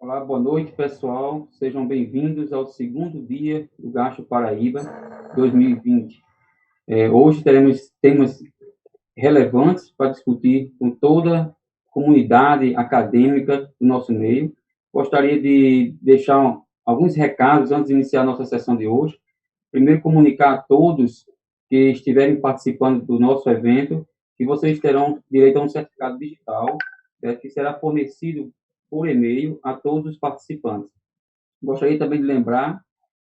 Olá, boa noite, pessoal. Sejam bem-vindos ao segundo dia do Gasto Paraíba 2020. Hoje teremos temas relevantes para discutir com toda a comunidade acadêmica do nosso meio. Gostaria de deixar alguns recados antes de iniciar a nossa sessão de hoje. Primeiro, comunicar a todos que estiverem participando do nosso evento que vocês terão direito a um certificado digital, que será fornecido por e-mail a todos os participantes. Gostaria também de lembrar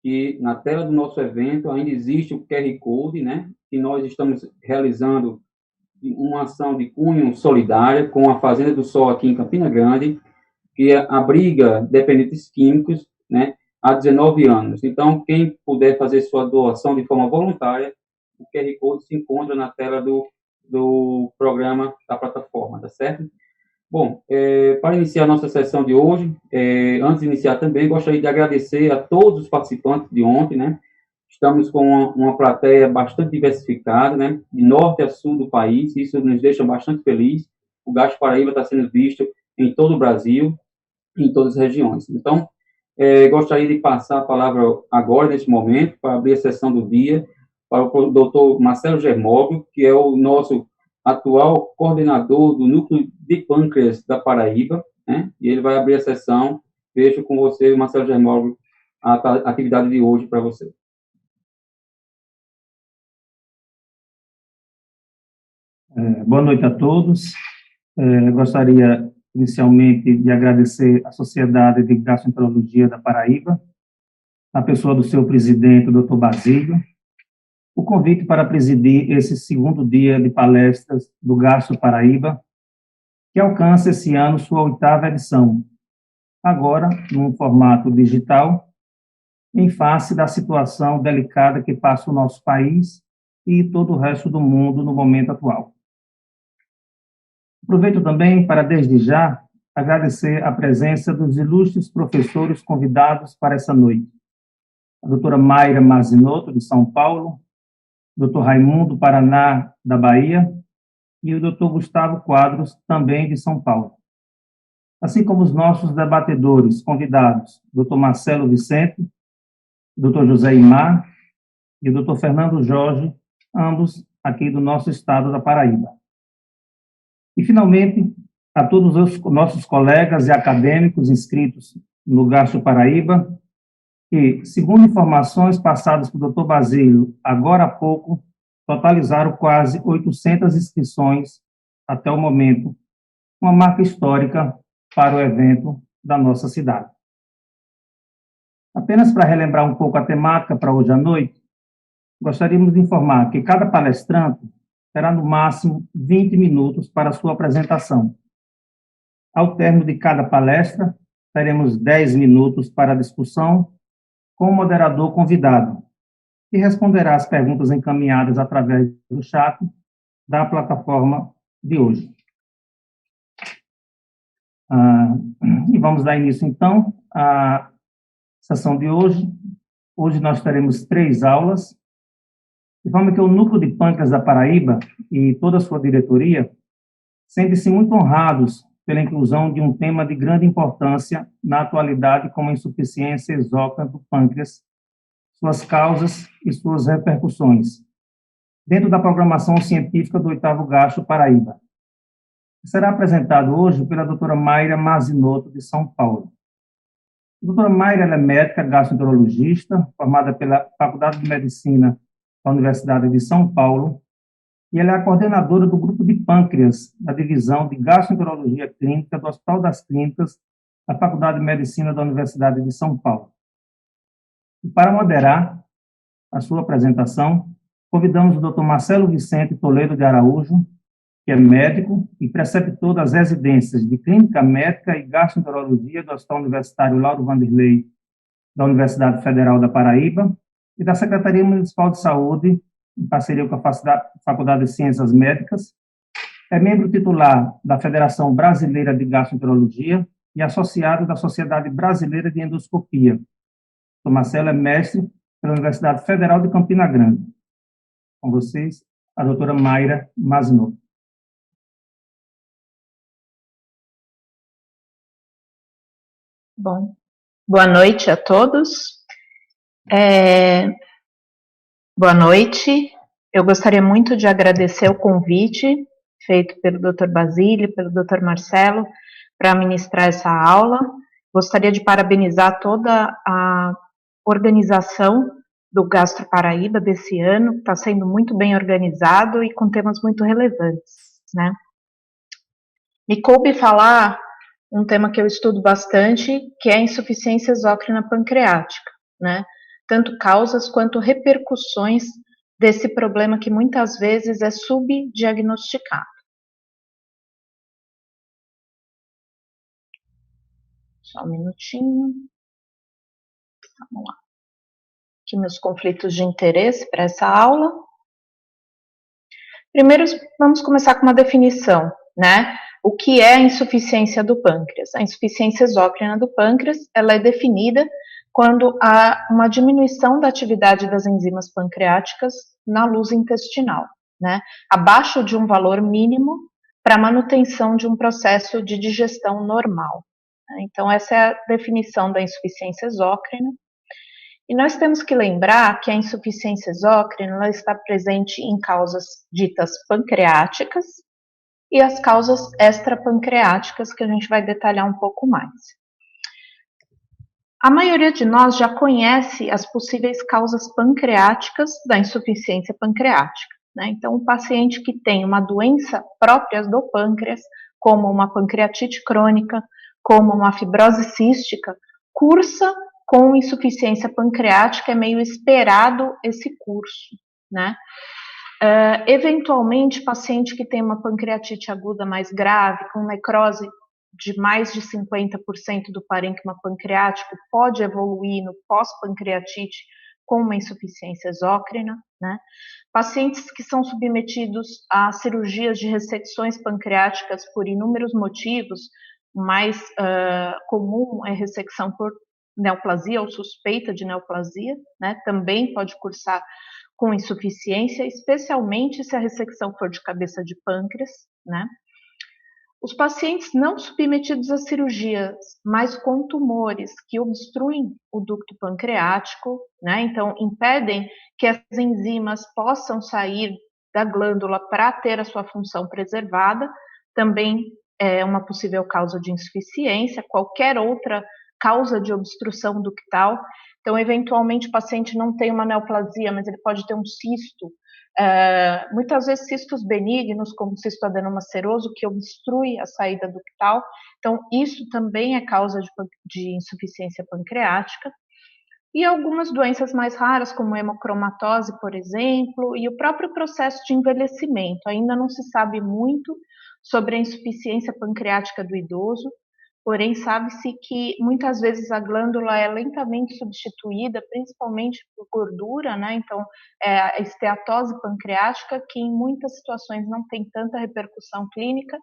que na tela do nosso evento ainda existe o QR Code, né? Que nós estamos realizando uma ação de cunho solidária com a Fazenda do Sol aqui em Campina Grande, que abriga dependentes químicos, né? Há 19 anos. Então, quem puder fazer sua doação de forma voluntária, o QR Code se encontra na tela do programa da plataforma, tá certo? Bom, para iniciar a nossa sessão de hoje, antes de iniciar também, gostaria de agradecer a todos os participantes de ontem, né? Estamos com uma plateia bastante diversificada, né? De norte a sul do país, isso nos deixa bastante feliz. O Gasto Paraíba está sendo visto em todo o Brasil, em todas as regiões. Então, gostaria de passar a palavra agora, neste momento, para abrir a sessão do dia, para o doutor Marcelo Germóbio, que é o nosso atual coordenador do Núcleo de Pâncreas da Paraíba, né? E ele vai abrir a sessão. Deixo com você, Marcelo Germóbio, a atividade de hoje para você. Boa noite a todos. Gostaria inicialmente de agradecer à Sociedade de Gastroenterologia da Paraíba, a pessoa do seu presidente, o Dr. Basílio, o convite para presidir esse segundo dia de palestras do Gastro Paraíba, que alcança esse ano sua 8ª edição, agora num formato digital, em face da situação delicada que passa o nosso país e todo o resto do mundo no momento atual. Aproveito também para, desde já, agradecer a presença dos ilustres professores convidados para essa noite. A doutora Mayra Mazinotto, de São Paulo, doutor Raimundo Paraná, da Bahia, e o doutor Gustavo Quadros, também de São Paulo. Assim como os nossos debatedores convidados, doutor Marcelo Vicente, doutor José Imar e o doutor Fernando Jorge, ambos aqui do nosso estado da Paraíba. E, finalmente, a todos os nossos colegas e acadêmicos inscritos no Gastro Paraíba, que, segundo informações passadas pelo Dr. Basílio, agora há pouco, totalizaram quase 800 inscrições até o momento, uma marca histórica para o evento da nossa cidade. Apenas para relembrar um pouco a temática para hoje à noite, gostaríamos de informar que cada palestrante terá no máximo 20 minutos para sua apresentação. Ao término de cada palestra, teremos 10 minutos para a discussão com o moderador convidado, que responderá às perguntas encaminhadas através do chat da plataforma de hoje. E vamos dar início, então, à sessão de hoje. Hoje nós teremos 3 aulas, de forma que o Núcleo de Pâncreas da Paraíba e toda a sua diretoria sentem-se muito honrados pela inclusão de um tema de grande importância na atualidade, como a insuficiência exócrina do pâncreas, suas causas e suas repercussões, dentro da programação científica do 8º Gastro Paraíba. Será apresentado hoje pela doutora Mayra Mazinotto, de São Paulo. A doutora Mayra é médica gastroenterologista, formada pela Faculdade de Medicina da Universidade de São Paulo, e ela é a coordenadora do grupo de pâncreas da divisão de gastroenterologia clínica do Hospital das Clínicas da Faculdade de Medicina da Universidade de São Paulo. E para moderar a sua apresentação, convidamos o Dr. Marcelo Vicente Toledo de Araújo, que é médico e preceptor das residências de Clínica Médica e Gastroenterologia do Hospital Universitário Lauro Vanderlei da Universidade Federal da Paraíba e da Secretaria Municipal de Saúde, em parceria com a Faculdade de Ciências Médicas. É membro titular da Federação Brasileira de Gastroenterologia e associado da Sociedade Brasileira de Endoscopia. O Marcelo é mestre pela Universidade Federal de Campina Grande. Com vocês, a doutora Mayra Mazinotto. Bom, boa noite a todos. Boa noite. Eu gostaria muito de agradecer o convite feito pelo Dr. Basílio, pelo Dr. Marcelo, para ministrar essa aula. Gostaria de parabenizar toda a organização do Gastro Paraíba desse ano, está sendo muito bem organizado e com temas muito relevantes, né? Me coube falar um tema que eu estudo bastante, que é a insuficiência exócrina pancreática, né? Tanto causas quanto repercussões desse problema que muitas vezes é subdiagnosticado. Só um minutinho. Vamos lá. Aqui meus conflitos de interesse para essa aula. Primeiro, vamos começar com uma definição, né? O que é a insuficiência do pâncreas? A insuficiência exócrina do pâncreas, ela é definida quando há uma diminuição da atividade das enzimas pancreáticas na luz intestinal, né? Abaixo de um valor mínimo para manutenção de um processo de digestão normal. Então, essa é a definição da insuficiência exócrina. E nós temos que lembrar que a insuficiência exócrina ela está presente em causas ditas pancreáticas e as causas extrapancreáticas, que a gente vai detalhar um pouco mais. A maioria de nós já conhece as possíveis causas pancreáticas da insuficiência pancreática, né? Então, um paciente que tem uma doença própria do pâncreas, como uma pancreatite crônica, como uma fibrose cística, cursa com insuficiência pancreática, é meio esperado esse curso, né? Eventualmente, paciente que tem uma pancreatite aguda mais grave, com necrose de mais de 50% do parênquima pancreático, pode evoluir no pós-pancreatite com uma insuficiência exócrina, né? Pacientes que são submetidos a cirurgias de ressecções pancreáticas por inúmeros motivos, o mais comum é ressecção por neoplasia ou suspeita de neoplasia, né? Também pode cursar com insuficiência, especialmente se a ressecção for de cabeça de pâncreas, né? Os pacientes não submetidos a cirurgias, mas com tumores que obstruem o ducto pancreático, né? Então impedem que as enzimas possam sair da glândula para ter a sua função preservada, também é uma possível causa de insuficiência, qualquer outra causa de obstrução ductal. Então, eventualmente, o paciente não tem uma neoplasia, mas ele pode ter um cisto, muitas vezes cistos benignos, como cistoadenoma seroso, que obstrui a saída ductal. Então, isso também é causa de insuficiência pancreática. E algumas doenças mais raras, como hemocromatose, por exemplo, e o próprio processo de envelhecimento. Ainda não se sabe muito sobre a insuficiência pancreática do idoso, porém sabe-se que muitas vezes a glândula é lentamente substituída, principalmente por gordura, né? Então, a esteatose pancreática, que em muitas situações não tem tanta repercussão clínica,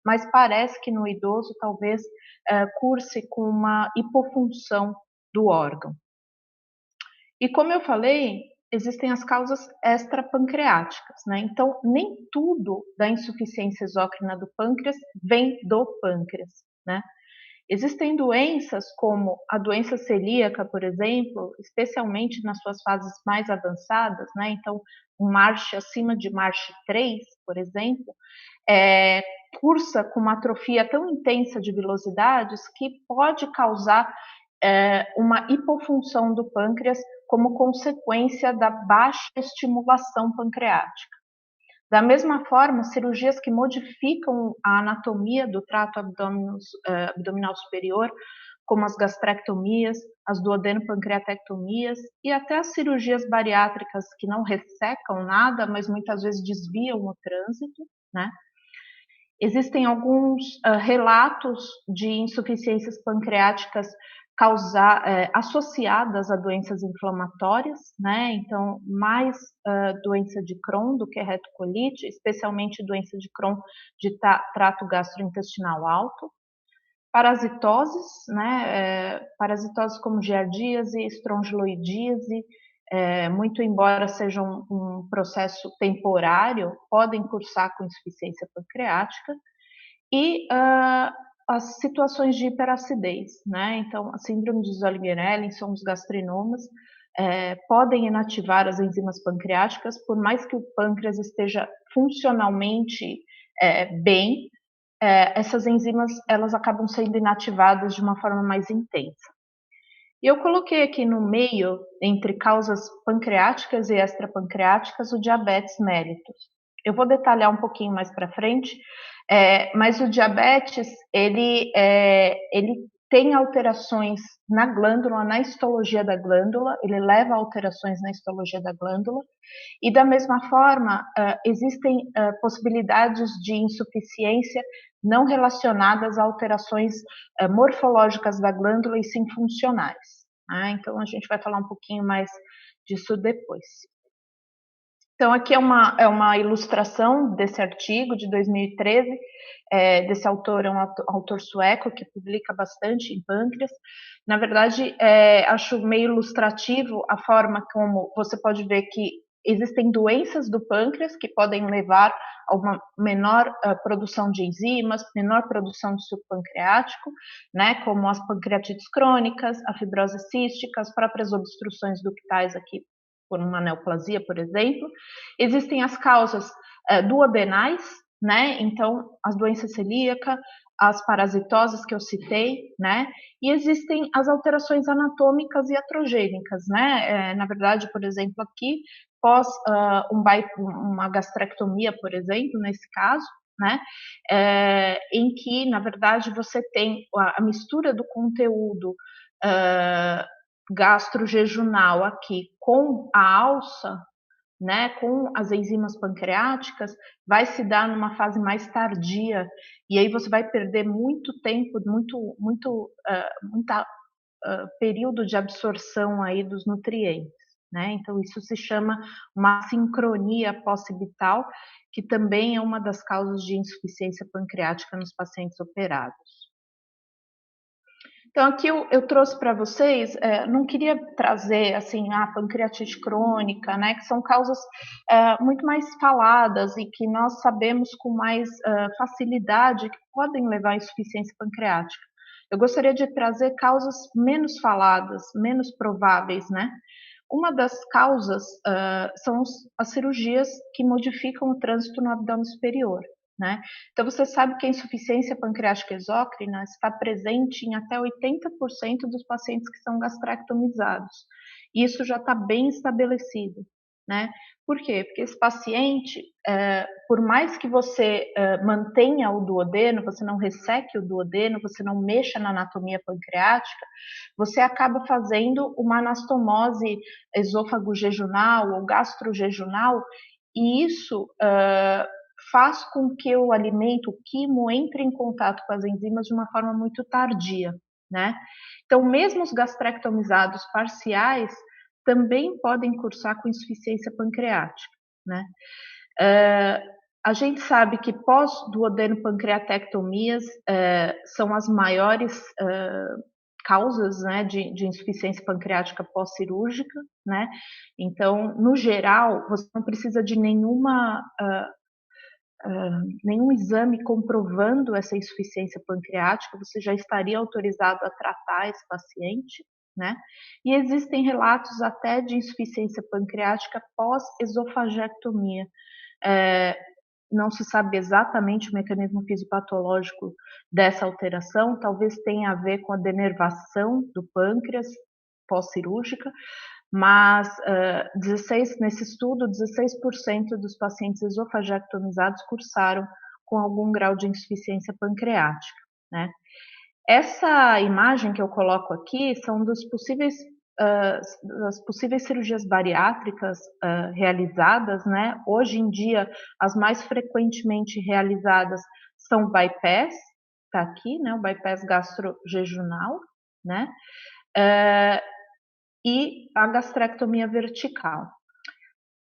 mas parece que no idoso talvez curse com uma hipofunção do órgão. E como eu falei, existem as causas extrapancreáticas, né? Então, nem tudo da insuficiência exócrina do pâncreas vem do pâncreas, né? Existem doenças como a doença celíaca, por exemplo, especialmente nas suas fases mais avançadas, né? Então, um MASH acima de MASH 3, por exemplo, cursa com uma atrofia tão intensa de vilosidades que pode causar uma hipofunção do pâncreas como consequência da baixa estimulação pancreática. Da mesma forma, cirurgias que modificam a anatomia do trato abdominal superior, como as gastrectomias, as duodenopancreatectomias e até as cirurgias bariátricas que não ressecam nada, mas muitas vezes desviam o trânsito, né? Existem alguns relatos de insuficiências pancreáticas associadas a doenças inflamatórias, né? Então, mais doença de Crohn do que retocolite, especialmente doença de Crohn de trato gastrointestinal alto. Parasitoses, né? Parasitoses como giardíase, estrongiloidíase, muito embora seja um processo temporário, podem cursar com insuficiência pancreática. E as situações de hiperacidez, né? Então, a síndrome de Zollinger-Ellison são os gastrinomas, podem inativar as enzimas pancreáticas, por mais que o pâncreas esteja funcionalmente bem, essas enzimas elas acabam sendo inativadas de uma forma mais intensa. E eu coloquei aqui no meio, entre causas pancreáticas e extrapancreáticas, o diabetes mellitus. Eu vou detalhar um pouquinho mais para frente, mas o diabetes, ele tem alterações na glândula, na histologia da glândula, ele leva a alterações na histologia da glândula, e da mesma forma, existem possibilidades de insuficiência não relacionadas a alterações morfológicas da glândula e sim funcionais. Então, a gente vai falar um pouquinho mais disso depois. Então, aqui é uma ilustração desse artigo de 2013, desse autor, é um autor sueco que publica bastante em pâncreas. Na verdade, acho meio ilustrativo a forma como você pode ver que existem doenças do pâncreas que podem levar a uma menor produção de enzimas, menor produção de suco pancreático, né, como as pancreatites crônicas, a fibrose cística, as próprias obstruções ductais aqui por uma neoplasia, por exemplo. Existem as causas duodenais, né, então as doenças celíacas, as parasitoses que eu citei, né, e existem as alterações anatômicas e iatrogênicas, né, na verdade, por exemplo, aqui, pós uma gastrectomia, por exemplo, nesse caso, né, em que, na verdade, você tem a mistura do conteúdo gastrojejunal aqui com a alça, né, com as enzimas pancreáticas, vai se dar numa fase mais tardia, e aí você vai perder muito tempo, muito período de absorção aí dos nutrientes, né? Então isso se chama uma sincronia pós-cibital, que também é uma das causas de insuficiência pancreática nos pacientes operados. Então, aqui eu trouxe para vocês, não queria trazer, assim, a pancreatite crônica, né, que são causas muito mais faladas e que nós sabemos com mais facilidade que podem levar à insuficiência pancreática. Eu gostaria de trazer causas menos faladas, menos prováveis, né? Uma das causas são as cirurgias que modificam o trânsito no abdômen superior, né? Então, você sabe que a insuficiência pancreática exócrina está presente em até 80% dos pacientes que são gastrectomizados. E isso já está bem estabelecido, né? Por quê? Porque esse paciente, por mais que você mantenha o duodeno, você não resseque o duodeno, você não mexa na anatomia pancreática, você acaba fazendo uma anastomose esôfago-jejunal ou gastrojejunal, e isso faz com que o alimento, o quimo, entre em contato com as enzimas de uma forma muito tardia, né? Então, mesmo os gastrectomizados parciais também podem cursar com insuficiência pancreática, né? A gente sabe que pós-duodeno-pancreatectomias são as maiores causas, né, de insuficiência pancreática pós-cirúrgica, né? Então, no geral, você não precisa de nenhum exame comprovando essa insuficiência pancreática, você já estaria autorizado a tratar esse paciente, né? E existem relatos até de insuficiência pancreática pós-esofagectomia. Não se sabe exatamente o mecanismo fisiopatológico dessa alteração, talvez tenha a ver com a denervação do pâncreas pós-cirúrgica, mas nesse estudo, 16% dos pacientes esofagectomizados cursaram com algum grau de insuficiência pancreática, né? Essa imagem que eu coloco aqui são das possíveis cirurgias bariátricas realizadas, né? Hoje em dia, as mais frequentemente realizadas são bypass, tá aqui, né? O bypass gastrojejunal, né? E a gastrectomia vertical.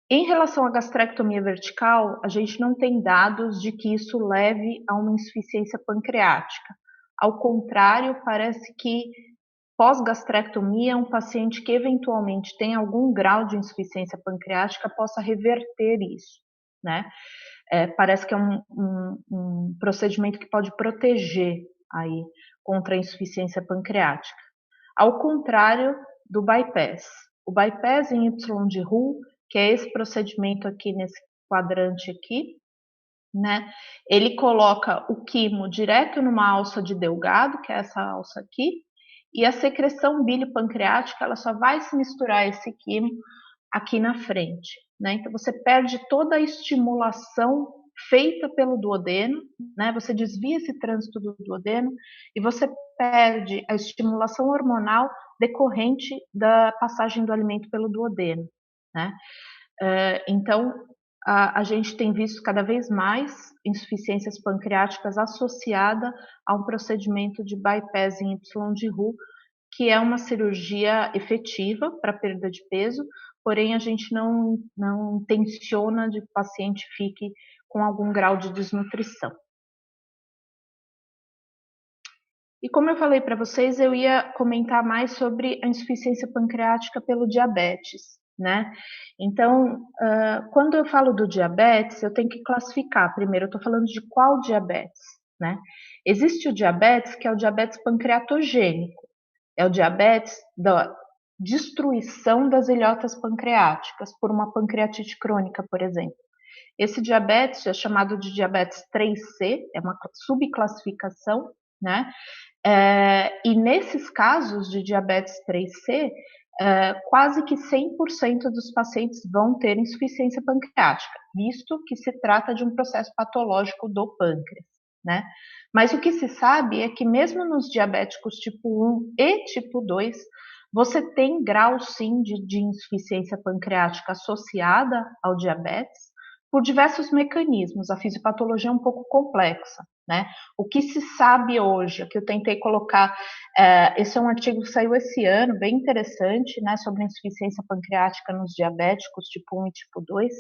Em relação à gastrectomia vertical, a gente não tem dados de que isso leve a uma insuficiência pancreática. Ao contrário, parece que pós-gastrectomia, um paciente que eventualmente tem algum grau de insuficiência pancreática possa reverter isso, né? Parece que é um procedimento que pode proteger aí contra a insuficiência pancreática. Ao contrário do bypass. O bypass em Y de Roux, que é esse procedimento aqui nesse quadrante aqui, né? Ele coloca o quimo direto numa alça de Delgado, que é essa alça aqui, e a secreção bile-pancreática ela só vai se misturar a esse quimo aqui na frente, né? Então você perde toda a estimulação feita pelo duodeno, né? Você desvia esse trânsito do duodeno e você perde a estimulação hormonal decorrente da passagem do alimento pelo duodeno, né? Então a gente tem visto cada vez mais insuficiências pancreáticas associada a um procedimento de bypass em Y de Roux, que é uma cirurgia efetiva para perda de peso, porém a gente não intenciona de que o paciente fique com algum grau de desnutrição. E como eu falei para vocês, eu ia comentar mais sobre a insuficiência pancreática pelo diabetes, né? Então, quando eu falo do diabetes, eu tenho que classificar. Primeiro, eu estou falando de qual diabetes, né? Existe o diabetes, que é o diabetes pancreatogênico. É o diabetes da destruição das ilhotas pancreáticas por uma pancreatite crônica, por exemplo. Esse diabetes é chamado de diabetes 3C, é uma subclassificação, né? E nesses casos de diabetes 3C, quase que 100% dos pacientes vão ter insuficiência pancreática, visto que se trata de um processo patológico do pâncreas, né? Mas o que se sabe é que mesmo nos diabéticos tipo 1 e tipo 2, você tem grau sim de insuficiência pancreática associada ao diabetes por diversos mecanismos. A fisiopatologia é um pouco complexa, né? O que se sabe hoje, que eu tentei colocar, esse é um artigo que saiu esse ano, bem interessante, né, sobre insuficiência pancreática nos diabéticos tipo 1 e tipo 2.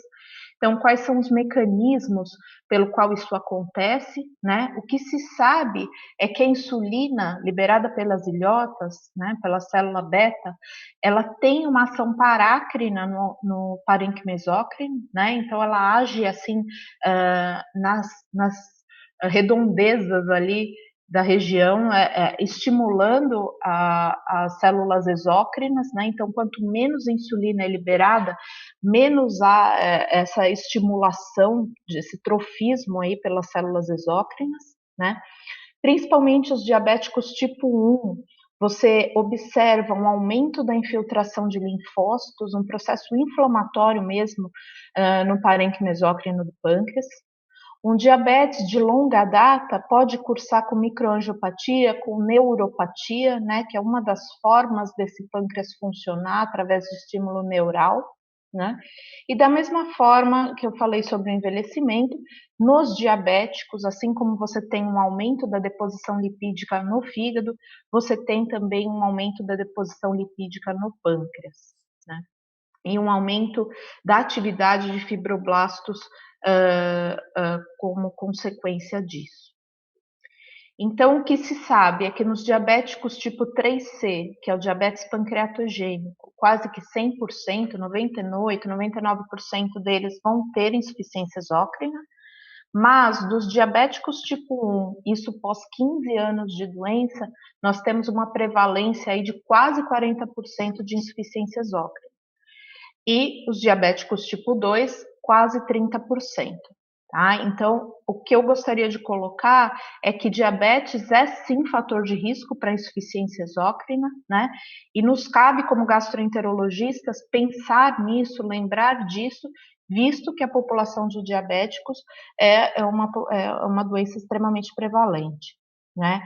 Então, quais são os mecanismos pelo qual isso acontece, né? O que se sabe é que a insulina liberada pelas ilhotas, né, pela célula beta, ela tem uma ação parácrina no parênquima mesócrino, né? Então, ela age assim nas redondezas ali da região, estimulando as células exócrinas, né? Então, quanto menos insulina é liberada, menos há essa estimulação, esse trofismo aí pelas células exócrinas, né? Principalmente os diabéticos tipo 1, você observa um aumento da infiltração de linfócitos, um processo inflamatório mesmo no parênquima mesócrino do pâncreas. Um diabetes de longa data pode cursar com microangiopatia, com neuropatia, né, que é uma das formas desse pâncreas funcionar através do estímulo neural, né? E da mesma forma que eu falei sobre o envelhecimento, nos diabéticos, assim como você tem um aumento da deposição lipídica no fígado, você tem também um aumento da deposição lipídica no pâncreas, né? E um aumento da atividade de fibroblastos como consequência disso. Então, o que se sabe é que nos diabéticos tipo 3C, que é o diabetes pancreatogênico, quase que 100%, 98%, 99% deles vão ter insuficiência exócrina, mas dos diabéticos tipo 1, isso pós 15 anos de doença, nós temos uma prevalência aí de quase 40% de insuficiência exócrina. E os diabéticos tipo 2, quase 30%. Tá? Então, o que eu gostaria de colocar é que diabetes é sim fator de risco para insuficiência exócrina, né? E nos cabe, como gastroenterologistas, pensar nisso, lembrar disso, visto que a população de diabéticos é uma doença extremamente prevalente, né?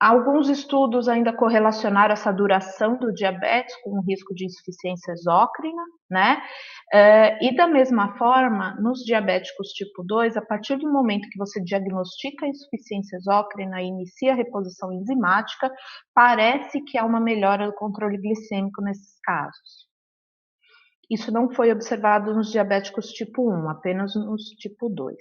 Alguns estudos ainda correlacionaram essa duração do diabetes com o risco de insuficiência exócrina, né? E da mesma forma, nos diabéticos tipo 2, a partir do momento que você diagnostica a insuficiência exócrina e inicia a reposição enzimática, parece que há uma melhora do controle glicêmico nesses casos. Isso não foi observado nos diabéticos tipo 1, apenas nos tipo 2.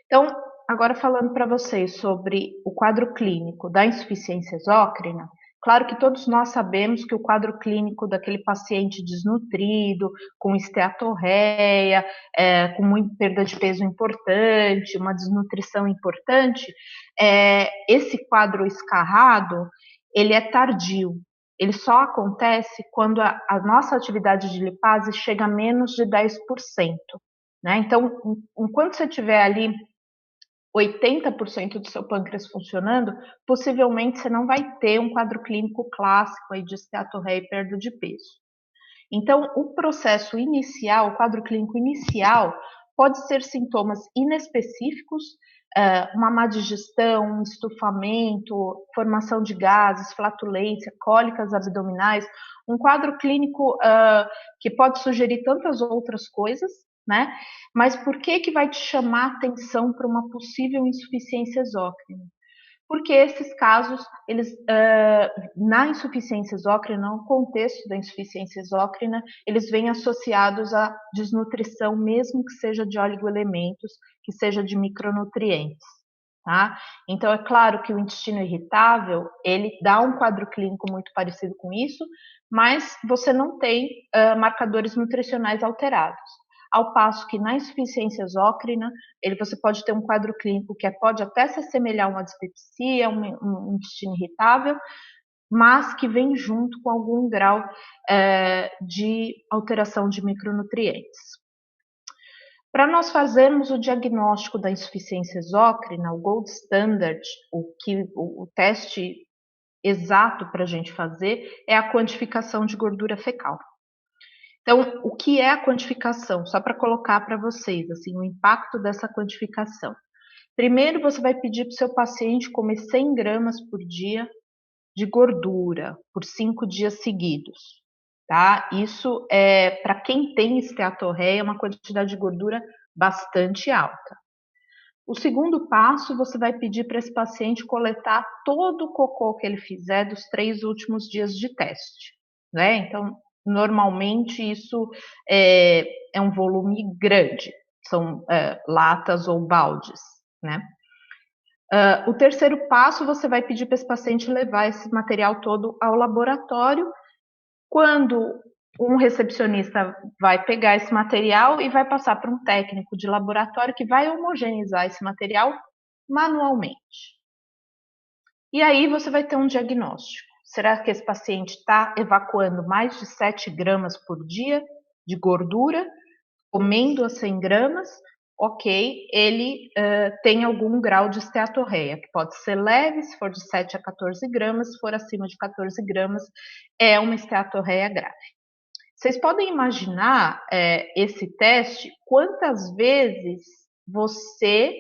Então, agora falando para vocês sobre o quadro clínico da insuficiência exócrina, Claro que todos nós sabemos que o quadro clínico daquele paciente desnutrido, com esteatorreia, com muita perda de peso importante, uma desnutrição importante, esse quadro escarrado, ele é tardio. Ele só acontece quando a nossa atividade de lipase chega a menos de 10%. Né? Então, enquanto você tiver ali 80% do seu pâncreas funcionando, possivelmente você não vai ter um quadro clínico clássico aí de esteatorreia e perda de peso. Então, o processo inicial, o quadro clínico inicial, pode ser sintomas inespecíficos, uma má digestão, um estufamento, formação de gases, flatulência, cólicas abdominais, um quadro clínico que pode sugerir tantas outras coisas, né? Mas por que vai te chamar a atenção para uma possível insuficiência exócrina? Porque esses casos, eles, na insuficiência exócrina, no contexto da insuficiência exócrina, eles vêm associados à desnutrição, mesmo que seja de oligoelementos, que seja de micronutrientes. Tá? Então, é claro que o intestino irritável, ele dá um quadro clínico muito parecido com isso, mas você não tem marcadores nutricionais alterados. Ao passo que na insuficiência exócrina, você pode ter um quadro clínico que pode até se assemelhar a uma dispepsia, um intestino irritável, mas que vem junto com algum grau de alteração de micronutrientes. Para nós fazermos o diagnóstico da insuficiência exócrina, o gold standard, o teste exato para a gente fazer é a quantificação de gordura fecal. Então, o que é a quantificação? Só para colocar para vocês, assim, o impacto dessa quantificação. Primeiro, você vai pedir para o seu paciente comer 100 gramas por dia de gordura por 5 dias seguidos, tá? Isso para quem tem esteatorreia, uma quantidade de gordura bastante alta. O segundo passo, você vai pedir para esse paciente coletar todo o cocô que ele fizer dos 3 últimos dias de teste, né? Então, normalmente isso é um volume grande, são latas ou baldes, né? O terceiro passo, você vai pedir para esse paciente levar esse material todo ao laboratório. Quando um recepcionista vai pegar esse material e vai passar para um técnico de laboratório que vai homogeneizar esse material manualmente. E aí você vai ter um diagnóstico. Será que esse paciente está evacuando mais de 7 gramas por dia de gordura, comendo as 100 gramas? Ok, ele tem algum grau de esteatorreia, que pode ser leve, se for de 7 a 14 gramas, se for acima de 14 gramas, é uma esteatorreia grave. Vocês podem imaginar esse teste, quantas vezes você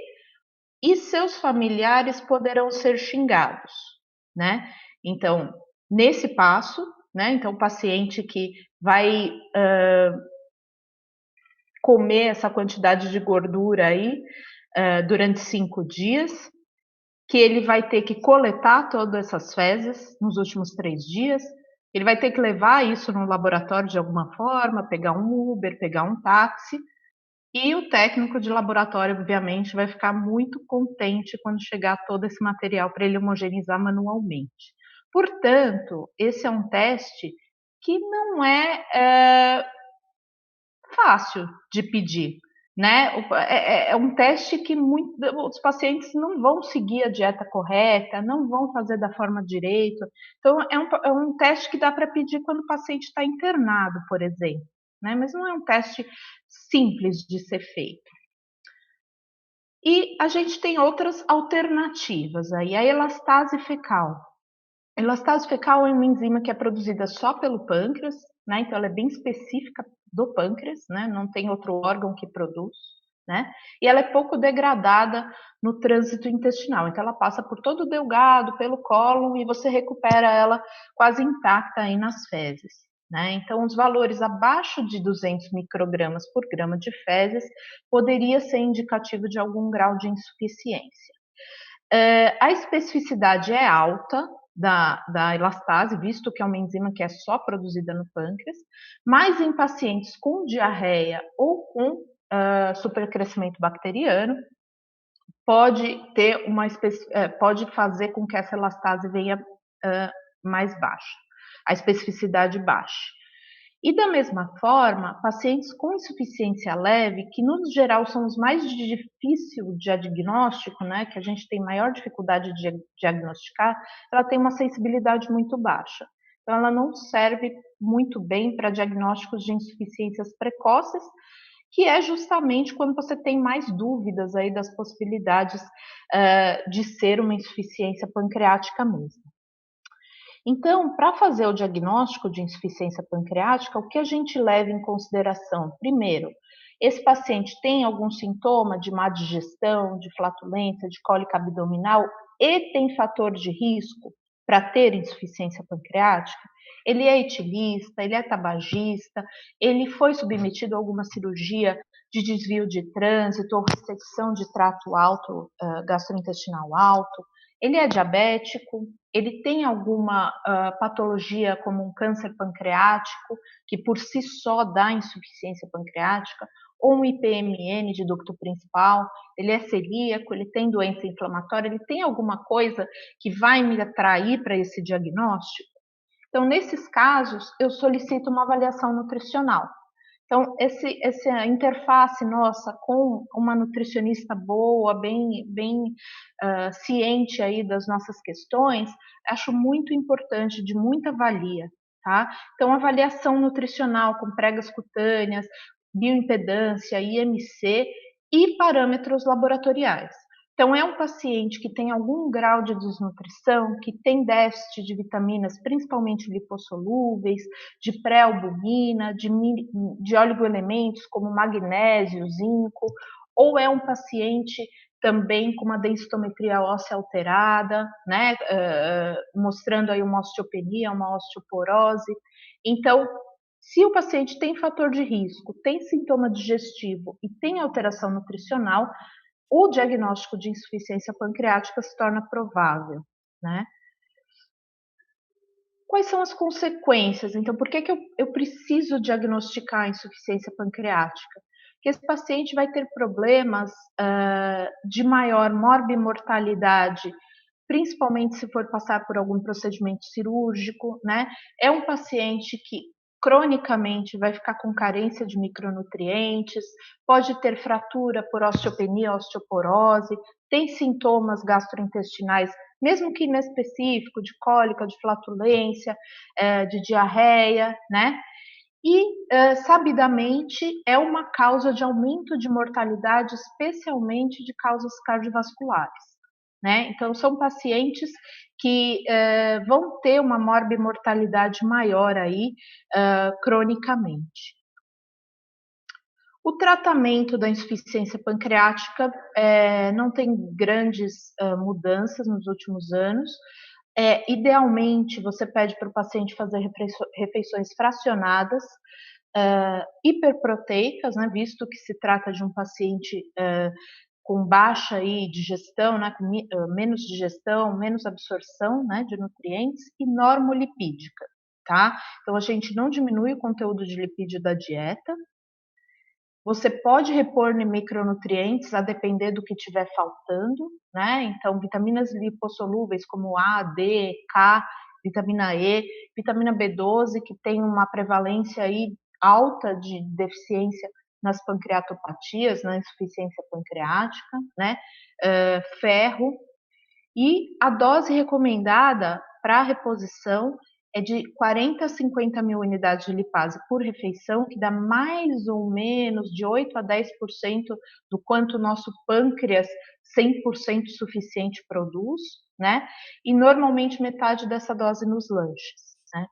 e seus familiares poderão ser xingados, né? Então, nesse passo, né? Então, o paciente que vai comer essa quantidade de gordura aí durante 5 dias, que ele vai ter que coletar todas essas fezes nos últimos 3 dias, ele vai ter que levar isso no laboratório de alguma forma, pegar um Uber, pegar um táxi, e o técnico de laboratório, obviamente, vai ficar muito contente quando chegar todo esse material para ele homogeneizar manualmente. Portanto, esse é um teste que não é fácil de pedir, né? É um teste que os pacientes não vão seguir a dieta correta, não vão fazer da forma direita. Então, é um teste que dá para pedir quando o paciente está internado, por exemplo, né? Mas não é um teste simples de ser feito. E a gente tem outras alternativas aí, a elastase fecal. A elastase fecal é uma enzima que é produzida só pelo pâncreas, né? Então ela é bem específica do pâncreas, né? Não tem outro órgão que produz, né? E ela é pouco degradada no trânsito intestinal, então ela passa por todo o delgado, pelo cólon, e você recupera ela quase intacta aí nas fezes, né? Então os valores abaixo de 200 microgramas por grama de fezes poderia ser indicativo de algum grau de insuficiência. A especificidade é alta da elastase, visto que é uma enzima que é só produzida no pâncreas, mas em pacientes com diarreia ou com supercrescimento bacteriano, pode fazer com que essa elastase venha mais baixa, a especificidade baixa. E da mesma forma, pacientes com insuficiência leve, que no geral são os mais difíceis de diagnóstico, né, que a gente tem maior dificuldade de diagnosticar, ela tem uma sensibilidade muito baixa. Então, ela não serve muito bem para diagnósticos de insuficiências precoces, que é justamente quando você tem mais dúvidas aí das possibilidades de ser uma insuficiência pancreática mesmo. Então, para fazer o diagnóstico de insuficiência pancreática, o que a gente leva em consideração? Primeiro, esse paciente tem algum sintoma de má digestão, de flatulência, de cólica abdominal e tem fator de risco para ter insuficiência pancreática? Ele é etilista, ele é tabagista, ele foi submetido a alguma cirurgia de desvio de trânsito ou ressecção de trato alto, gastrointestinal alto, ele é diabético, ele tem alguma patologia como um câncer pancreático, que por si só dá insuficiência pancreática, ou um IPMN de ducto principal, ele é celíaco, ele tem doença inflamatória, ele tem alguma coisa que vai me atrair para esse diagnóstico? Então, nesses casos, eu solicito uma avaliação nutricional. Então, essa interface nossa com uma nutricionista boa, bem ciente aí das nossas questões, acho muito importante, de muita valia, tá? Então, avaliação nutricional com pregas cutâneas, bioimpedância, IMC e parâmetros laboratoriais. Então, é um paciente que tem algum grau de desnutrição, que tem déficit de vitaminas, principalmente lipossolúveis, de pré-albumina, de oligoelementos como magnésio, zinco, ou é um paciente também com uma densitometria óssea alterada, né, mostrando aí uma osteopenia, uma osteoporose. Então, se o paciente tem fator de risco, tem sintoma digestivo e tem alteração nutricional, o diagnóstico de insuficiência pancreática se torna provável, né? Quais são as consequências? Então, por que eu preciso diagnosticar a insuficiência pancreática? Porque esse paciente vai ter problemas de maior morbimortalidade, principalmente se for passar por algum procedimento cirúrgico, né? É um paciente que cronicamente vai ficar com carência de micronutrientes, pode ter fratura por osteopenia, osteoporose, tem sintomas gastrointestinais, mesmo que inespecífico, de cólica, de flatulência, de diarreia, né? E, sabidamente, é uma causa de aumento de mortalidade, especialmente de causas cardiovasculares. Né? Então, são pacientes que vão ter uma morbimortalidade maior aí, cronicamente. O tratamento da insuficiência pancreática não tem grandes mudanças nos últimos anos. Idealmente, você pede para o paciente fazer refeições fracionadas, hiperproteicas, né, visto que se trata de um paciente com baixa aí digestão, né, com menos digestão, menos absorção, né, de nutrientes, e normolipídica, tá? Então, a gente não diminui o conteúdo de lipídio da dieta. Você pode repor micronutrientes a depender do que estiver faltando, né? Então, vitaminas lipossolúveis como A, D, K, vitamina E, vitamina B12, que tem uma prevalência aí alta de deficiência nas pancreatopatias, na insuficiência pancreática, né? Ferro. E a dose recomendada para reposição é de 40 a 50 mil unidades de lipase por refeição, que dá mais ou menos de 8 a 10% do quanto o nosso pâncreas 100% suficiente produz, né? E normalmente metade dessa dose nos lanches, né?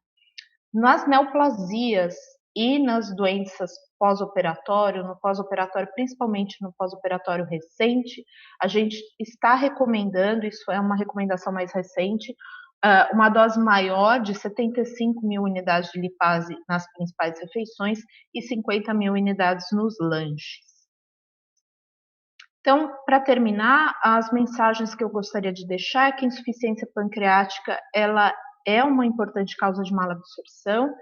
Nas neoplasias e nas doenças pós-operatório, no pós-operatório, principalmente no pós-operatório recente, a gente está recomendando, isso é uma recomendação mais recente, uma dose maior de 75 mil unidades de lipase nas principais refeições e 50 mil unidades nos lanches. Então, para terminar, as mensagens que eu gostaria de deixar é que a insuficiência pancreática ela é uma importante causa de malabsorção,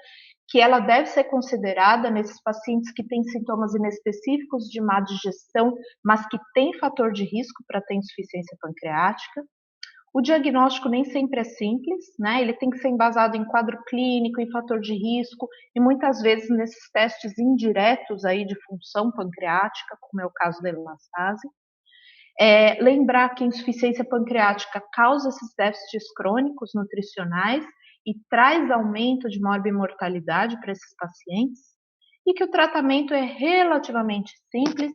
que ela deve ser considerada nesses pacientes que têm sintomas inespecíficos de má digestão, mas que têm fator de risco para ter insuficiência pancreática. O diagnóstico nem sempre é simples, né? Ele tem que ser embasado em quadro clínico, em fator de risco, e muitas vezes nesses testes indiretos aí de função pancreática, como é o caso da elastase. Lembrar que a insuficiência pancreática causa esses déficits crônicos nutricionais e traz aumento de morbimortalidade para esses pacientes, e que o tratamento é relativamente simples,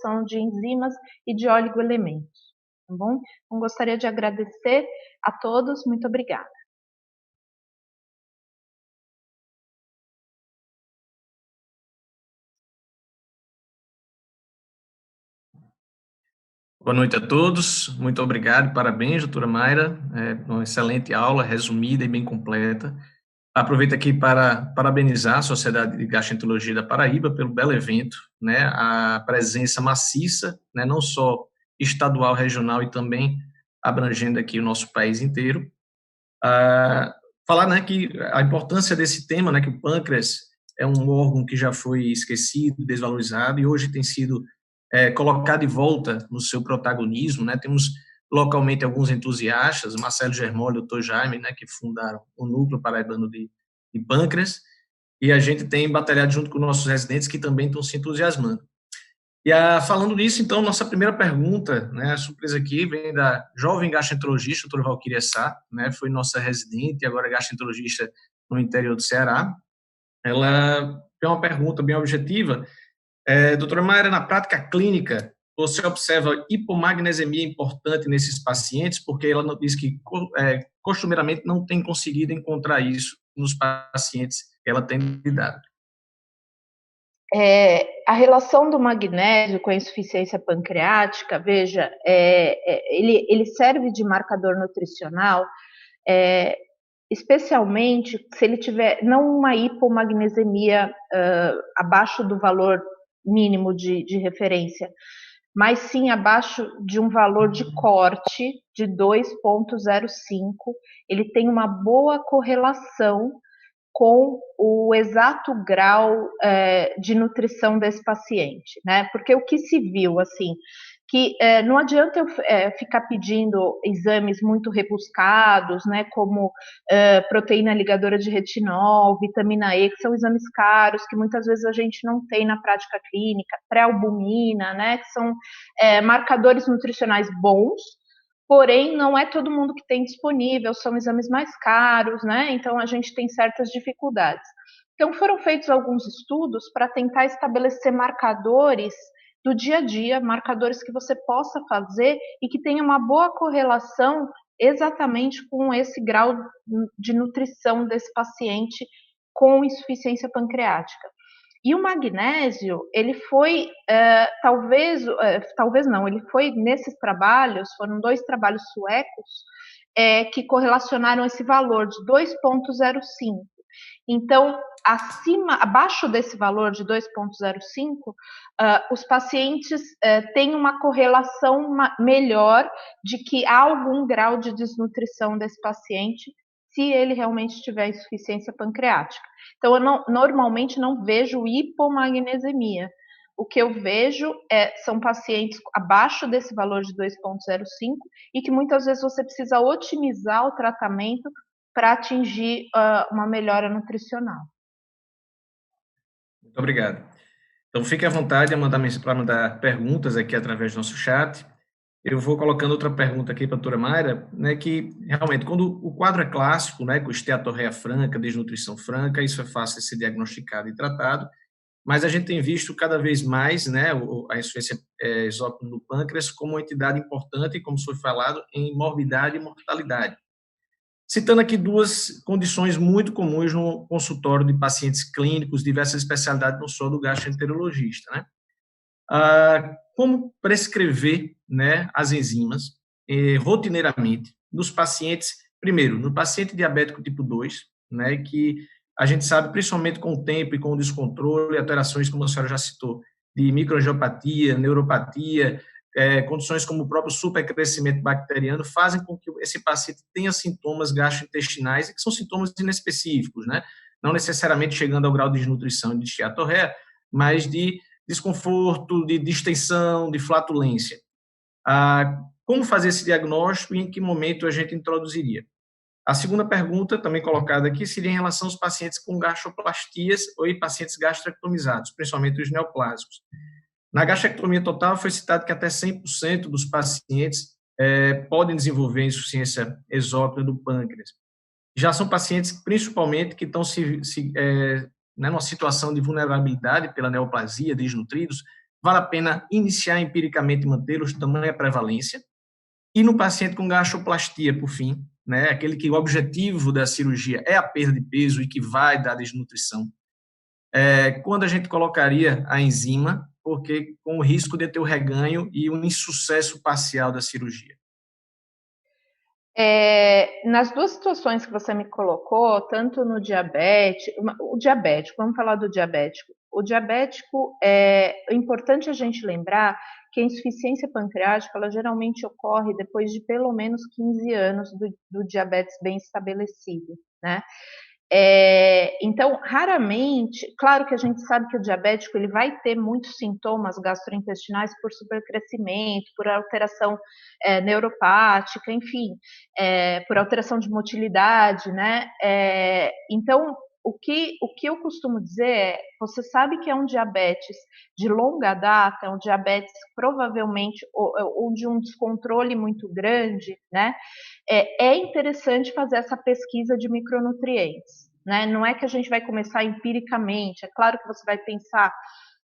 são de enzimas e de oligoelementos. Tá bom? Então, gostaria de agradecer a todos. Muito obrigada. Boa noite a todos. Muito obrigado. Parabéns, doutora Mayra. Uma excelente aula, resumida e bem completa. Aproveito aqui para parabenizar a Sociedade de Gastroenterologia da Paraíba pelo belo evento, né? A presença maciça, né? Não só estadual, regional e também abrangendo aqui o nosso país inteiro. Falar, né, que a importância desse tema, né, que o pâncreas é um órgão que já foi esquecido, desvalorizado e hoje tem sido colocado de volta no seu protagonismo, né? Temos localmente alguns entusiastas, Marcelo Germolli e o Dr. Jaime, né, que fundaram o Núcleo Paraibano de Pâncreas, e a gente tem batalhado junto com nossos residentes que também estão se entusiasmando. E falando nisso, então, nossa primeira pergunta, né, a surpresa aqui vem da jovem gastroenterologista, doutora Valquíria Sá, né, foi nossa residente, agora gastroenterologista no interior do Ceará. Ela tem uma pergunta bem objetiva. Doutora Mayra, na prática clínica, você observa hipomagnesemia importante nesses pacientes, porque ela diz que costumeiramente não tem conseguido encontrar isso nos pacientes que ela tem lidado. A relação do magnésio com a insuficiência pancreática, veja, ele serve de marcador nutricional, especialmente se ele tiver não uma hipomagnesemia abaixo do valor mínimo de referência, mas sim abaixo de um valor de corte de 2,05, ele tem uma boa correlação com o exato grau de nutrição desse paciente, né? Porque o que se viu, assim, que não adianta eu ficar pedindo exames muito rebuscados, né, como proteína ligadora de retinol, vitamina E, que são exames caros, que muitas vezes a gente não tem na prática clínica, pré-albumina, né, que são marcadores nutricionais bons, porém não é todo mundo que tem disponível, são exames mais caros, né, então a gente tem certas dificuldades. Então foram feitos alguns estudos para tentar estabelecer marcadores do dia a dia, marcadores que você possa fazer e que tenha uma boa correlação exatamente com esse grau de nutrição desse paciente com insuficiência pancreática. E o magnésio, ele foi, talvez não, ele foi nesses trabalhos, foram 2 trabalhos suecos, que correlacionaram esse valor de 2,05. Então, abaixo desse valor de 2,05, os pacientes têm uma correlação melhor de que há algum grau de desnutrição desse paciente se ele realmente tiver insuficiência pancreática. Então, eu normalmente não vejo hipomagnesemia. O que eu vejo são pacientes abaixo desse valor de 2,05 e que muitas vezes você precisa otimizar o tratamento para atingir uma melhora nutricional. Muito obrigado. Então, fique à vontade para mandar perguntas aqui através do nosso chat. Eu vou colocando outra pergunta aqui para a doutora Mayra, né, que realmente, quando o quadro é clássico, né, com esteatorreia franca, desnutrição franca, isso é fácil de ser diagnosticado e tratado, mas a gente tem visto cada vez mais, né, a insuficiência exócrina no pâncreas como uma entidade importante, como foi falado, em morbidade e mortalidade. Citando aqui 2 condições muito comuns no consultório de pacientes clínicos, diversas especialidades, não só do gastroenterologista, né? Como prescrever, né, as enzimas rotineiramente nos pacientes, primeiro, no paciente diabético tipo 2, né, que a gente sabe, principalmente com o tempo e com o descontrole, alterações, como a senhora já citou, de microangiopatia, neuropatia, condições como o próprio supercrescimento bacteriano fazem com que esse paciente tenha sintomas gastrointestinais, que são sintomas inespecíficos, né? Não necessariamente chegando ao grau de desnutrição e de esteatorreia, mas de desconforto, de distensão, de flatulência. como fazer esse diagnóstico e em que momento a gente introduziria? A segunda pergunta, também colocada aqui, seria em relação aos pacientes com gastroplastias ou em pacientes gastrectomizados, principalmente os neoplásicos. Na gastrectomia total, foi citado que até 100% dos pacientes podem desenvolver insuficiência exócrina do pâncreas. Já são pacientes, principalmente, que estão numa situação de vulnerabilidade pela neoplasia, desnutridos, vale a pena iniciar empiricamente mantê-los, tamanha prevalência. E no paciente com gastroplastia, por fim, né, aquele que o objetivo da cirurgia é a perda de peso e que vai dar desnutrição, quando a gente colocaria a enzima, porque com o risco de ter o reganho e um insucesso parcial da cirurgia. Nas duas situações que você me colocou, tanto no diabético, vamos falar do diabético. O diabético, é importante a gente lembrar que a insuficiência pancreática, ela geralmente ocorre depois de pelo menos 15 anos do diabetes bem estabelecido, né? Então, raramente, claro que a gente sabe que o diabético ele vai ter muitos sintomas gastrointestinais por supercrescimento, por alteração neuropática, enfim, por alteração de motilidade, né? Então, o que eu costumo dizer é, você sabe que é um diabetes de longa data, é um diabetes provavelmente ou de um descontrole muito grande, né? É interessante fazer essa pesquisa de micronutrientes, né? Não é que a gente vai começar empiricamente, é claro que você vai pensar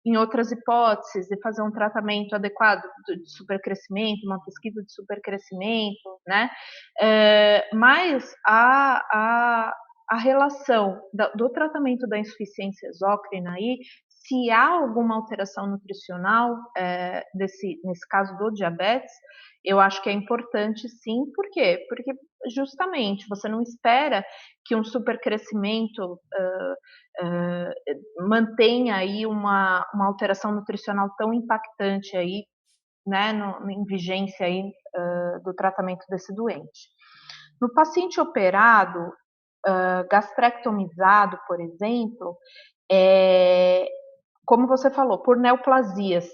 em outras hipóteses e fazer um tratamento adequado de supercrescimento, uma pesquisa de supercrescimento, né? Mas a relação do tratamento da insuficiência exócrina aí, se há alguma alteração nutricional nesse caso do diabetes, eu acho que é importante sim. Por quê? Porque justamente você não espera que um supercrescimento mantenha aí uma alteração nutricional tão impactante aí, né, em vigência aí do tratamento desse doente. No paciente operado, gastrectomizado, por exemplo, como você falou, por neoplasias,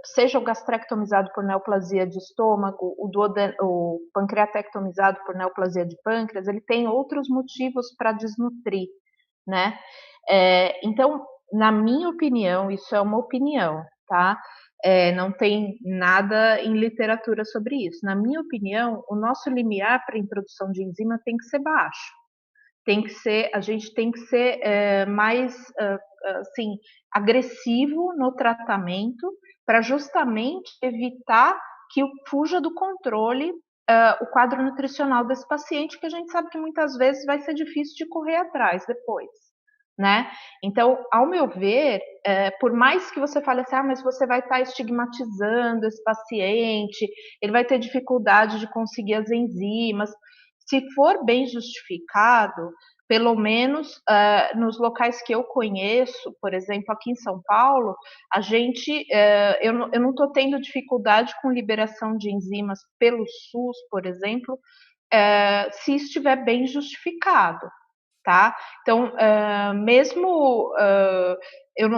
seja o gastrectomizado por neoplasia de estômago, o pancreatectomizado por neoplasia de pâncreas, ele tem outros motivos para desnutrir, né? Então, na minha opinião, isso é uma opinião, tá? Não tem nada em literatura sobre isso. Na minha opinião, o nosso limiar para introdução de enzima tem que ser baixo. A gente tem que ser mais assim, agressivo no tratamento para justamente evitar que fuja do controle o quadro nutricional desse paciente, que a gente sabe que muitas vezes vai ser difícil de correr atrás depois, né? Então, ao meu ver, por mais que você fale assim, mas você vai estar estigmatizando esse paciente, ele vai ter dificuldade de conseguir as enzimas. Se for bem justificado, pelo menos nos locais que eu conheço, por exemplo, aqui em São Paulo, a gente, eu não estou tendo dificuldade com liberação de enzimas pelo SUS, por exemplo, se estiver bem justificado, tá? Então, mesmo eu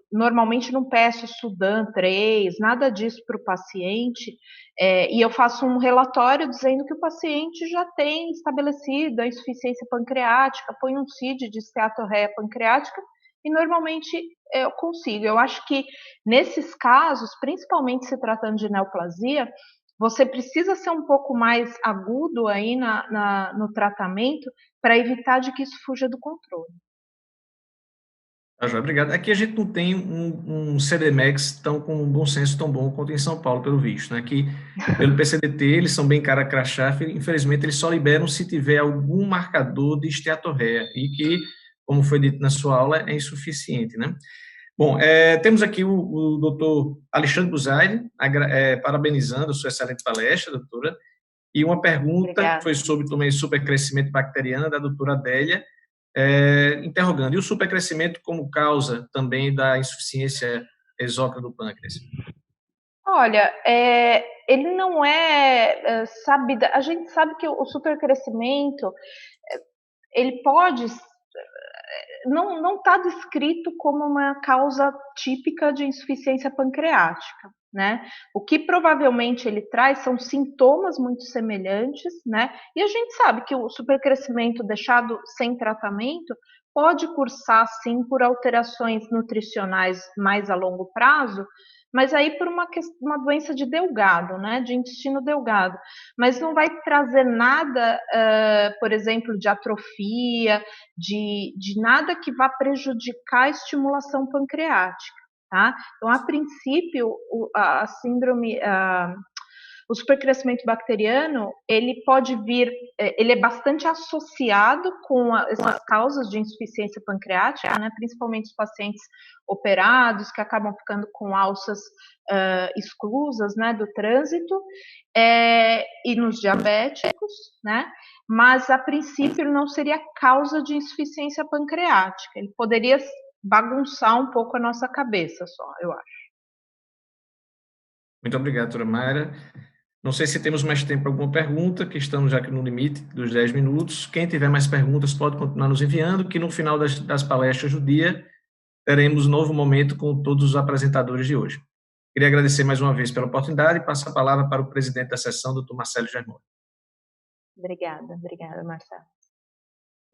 normalmente não peço Sudan 3, nada disso para o paciente, e eu faço um relatório dizendo que o paciente já tem estabelecido a insuficiência pancreática, põe um CID de esteatorreia pancreática e normalmente eu consigo. Eu acho que nesses casos, principalmente se tratando de neoplasia, você precisa ser um pouco mais agudo aí no tratamento para evitar de que isso fuja do controle. Obrigado. Aqui a gente não tem um CDMEX com um bom senso tão bom quanto em São Paulo, pelo visto, né? Que pelo PCDT eles são bem cara crachá, infelizmente eles só liberam se tiver algum marcador de esteatorreia e que, como foi dito na sua aula, é insuficiente, né? Bom, temos aqui o doutor Alexandre Buzaide, parabenizando a sua excelente palestra, doutora, e uma pergunta Obrigada. que foi sobre também supercrescimento bacteriano, da doutora Adélia, interrogando, e o supercrescimento como causa também da insuficiência exócrina do pâncreas? Olha, ele não sabe, a gente sabe que o supercrescimento, ele pode não está descrito como uma causa típica de insuficiência pancreática, né? O que provavelmente ele traz são sintomas muito semelhantes, né? E a gente sabe que o supercrescimento deixado sem tratamento pode cursar, sim, por alterações nutricionais mais a longo prazo, mas aí por uma doença de delgado, né, de intestino delgado, mas não vai trazer nada, por exemplo, de atrofia, de nada que vá prejudicar a estimulação pancreática, tá? Então, a princípio, a síndrome, o supercrescimento bacteriano, ele pode vir, ele é bastante associado com essas causas de insuficiência pancreática, né, principalmente os pacientes operados, que acabam ficando com alças exclusas, né, do trânsito, e nos diabéticos, né, mas a princípio não seria causa de insuficiência pancreática, ele poderia bagunçar um pouco a nossa cabeça só, eu acho. Muito obrigado, doutora Mayra. Não sei se temos mais tempo para alguma pergunta, que estamos já aqui no limite dos 10 minutos. Quem tiver mais perguntas pode continuar nos enviando, que no final das palestras do dia teremos um novo momento com todos os apresentadores de hoje. Queria agradecer mais uma vez pela oportunidade e passo a palavra para o presidente da sessão, doutor Marcelo Germano. Obrigada, Marcelo.